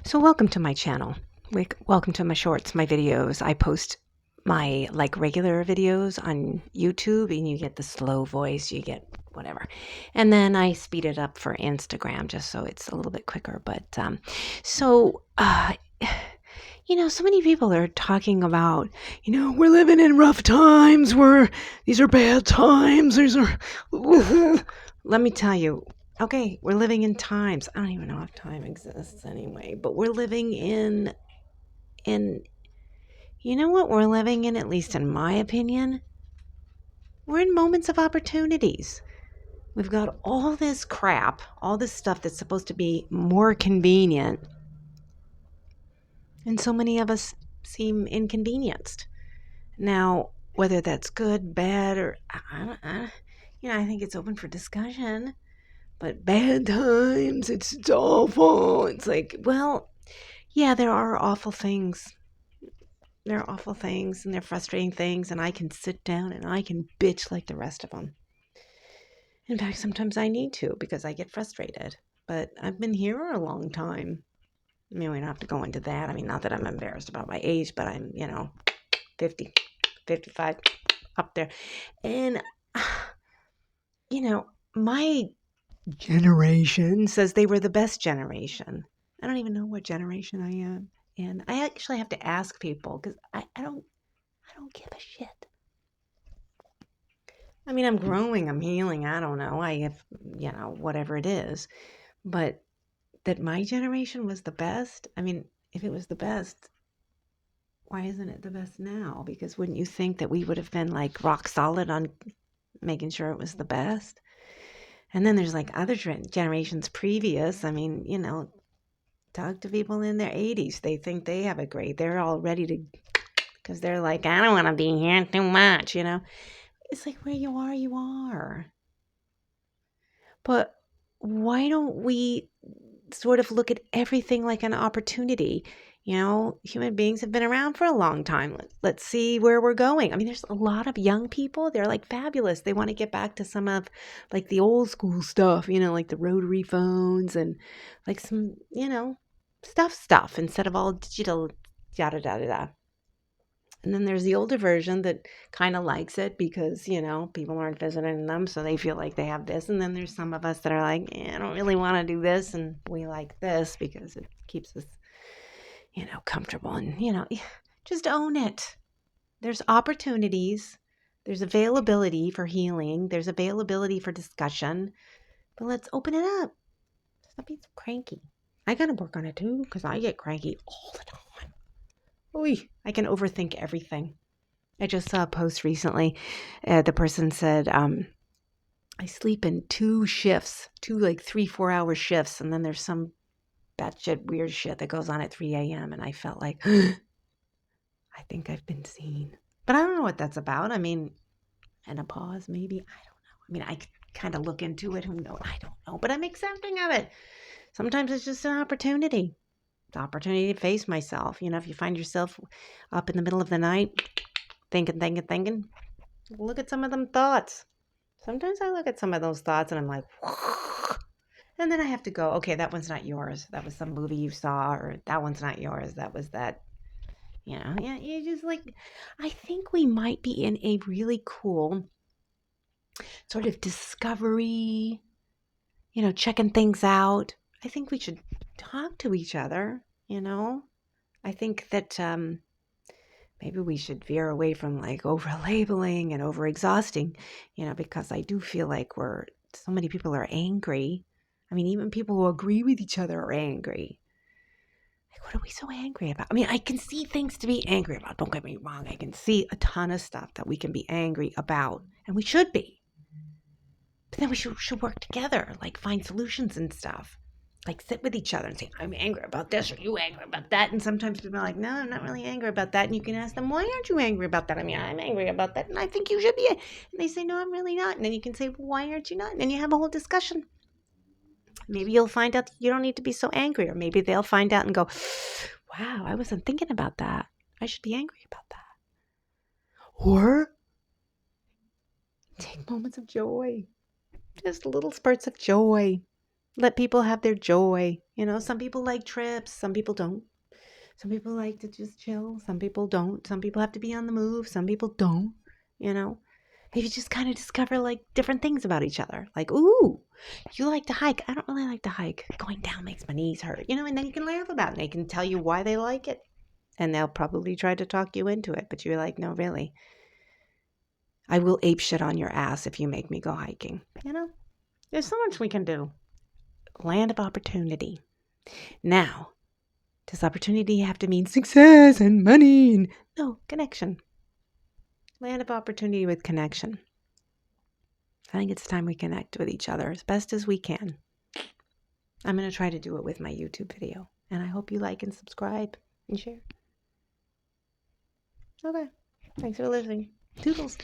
So welcome to my channel. Welcome to my shorts, my videos. I post my regular videos on YouTube and you get the slow voice, you get whatever. And then I speed it up for Instagram just so it's a little bit quicker. But so so many people are talking about, we're living in rough times, these are bad times, these are let me tell you. Okay, we're living in times. I don't even know if time exists anyway, but we're living in you know what we're living in, at least in my opinion? We're in moments of opportunities. We've got all this crap, all this stuff that's supposed to be more convenient, and so many of us seem inconvenienced. Now, whether that's good, bad, or I think it's open for discussion. But bad times, it's awful. It's like, well, yeah, there are awful things. There are awful things and they're frustrating things, and I can sit down and I can bitch like the rest of them. In fact, sometimes I need to because I get frustrated. But I've been here a long time. I mean, we don't have to go into that. I mean, not that I'm embarrassed about my age, but I'm, 50, 55, up there. And, my generation says they were the best generation. I don't even know what generation I am. And I actually have to ask people because I don't give a shit. I mean, I'm growing, I'm healing, I don't know. I have, whatever it is. But that my generation was the best, I mean, if it was the best, why isn't it the best now? Because wouldn't you think that we would have been like rock solid on making sure it was the best? And then there's like other generations previous. I mean, talk to people in their 80s. They think they have it great. They're all ready to, because they're like, I don't want to be here too much, It's like where you are, you are. But why don't we sort of look at everything like an opportunity? Human beings have been around for a long time. Let's see where we're going. I mean, there's a lot of young people. They're like fabulous. They want to get back to some of like the old school stuff, like the rotary phones and like some, stuff instead of all digital, yada, yada, yada. And then there's the older version that kind of likes it because, people aren't visiting them, so they feel like they have this. And then there's some of us that are like, I don't really want to do this, and we like this because it keeps us, comfortable. And, just own it. There's opportunities. There's availability for healing. There's availability for discussion. But let's open it up. Stop being so cranky. I got to work on it too because I get cranky all the time. Oy, I can overthink everything. I just saw a post recently. The person said, I sleep in 2 shifts, 2 like 3-4 hour shifts. And then there's some batshit weird shit that goes on at 3 a.m. And I felt like, I think I've been seen. But I don't know what that's about. I mean, menopause, maybe. I don't know. I mean, I kind of look into it. Who knows? I don't know. But I'm accepting of it. Sometimes it's just an opportunity. It's an opportunity to face myself. If you find yourself up in the middle of the night, thinking, look at some of them thoughts. Sometimes I look at some of those thoughts and I'm like, and then I have to go, okay, that one's not yours. That was some movie you saw, or that one's not yours. That was that, you just like, I think we might be in a really cool sort of discovery, checking things out. I think we should talk to each other, I think that, maybe we should veer away from like over labeling and over exhausting, because I do feel like so many people are angry. I mean, even people who agree with each other are angry. Like, what are we so angry about? I mean, I can see things to be angry about. Don't get me wrong. I can see a ton of stuff that we can be angry about, and we should be. But then we should work together, like find solutions and stuff. Like sit with each other and say, I'm angry about this, or you angry about that. And sometimes people are like, no, I'm not really angry about that. And you can ask them, why aren't you angry about that? I mean, I'm angry about that, and I think you should be. And they say, no, I'm really not. And then you can say, well, why aren't you not? And then you have a whole discussion. Maybe you'll find out that you don't need to be so angry. Or maybe they'll find out and go, wow, I wasn't thinking about that. I should be angry about that. Or take moments of joy. Just little spurts of joy. Let people have their joy. Some people like trips, some people don't. Some people like to just chill, some people don't. Some people have to be on the move, some people don't. You know, if you just kind of discover like different things about each other, like, ooh, you like to hike. I don't really like to hike. Going down makes my knees hurt, and then you can laugh about it. And they can tell you why they like it. And they'll probably try to talk you into it, but you're like, no, really. I will ape shit on your ass if you make me go hiking. There's so much we can do. Land of opportunity. Now, does opportunity have to mean success and money? No, connection. Land of opportunity with connection. I think it's time we connect with each other as best as we can. I'm going to try to do it with my YouTube video. And I hope you like and subscribe and share. Okay. Thanks for listening. Toodles.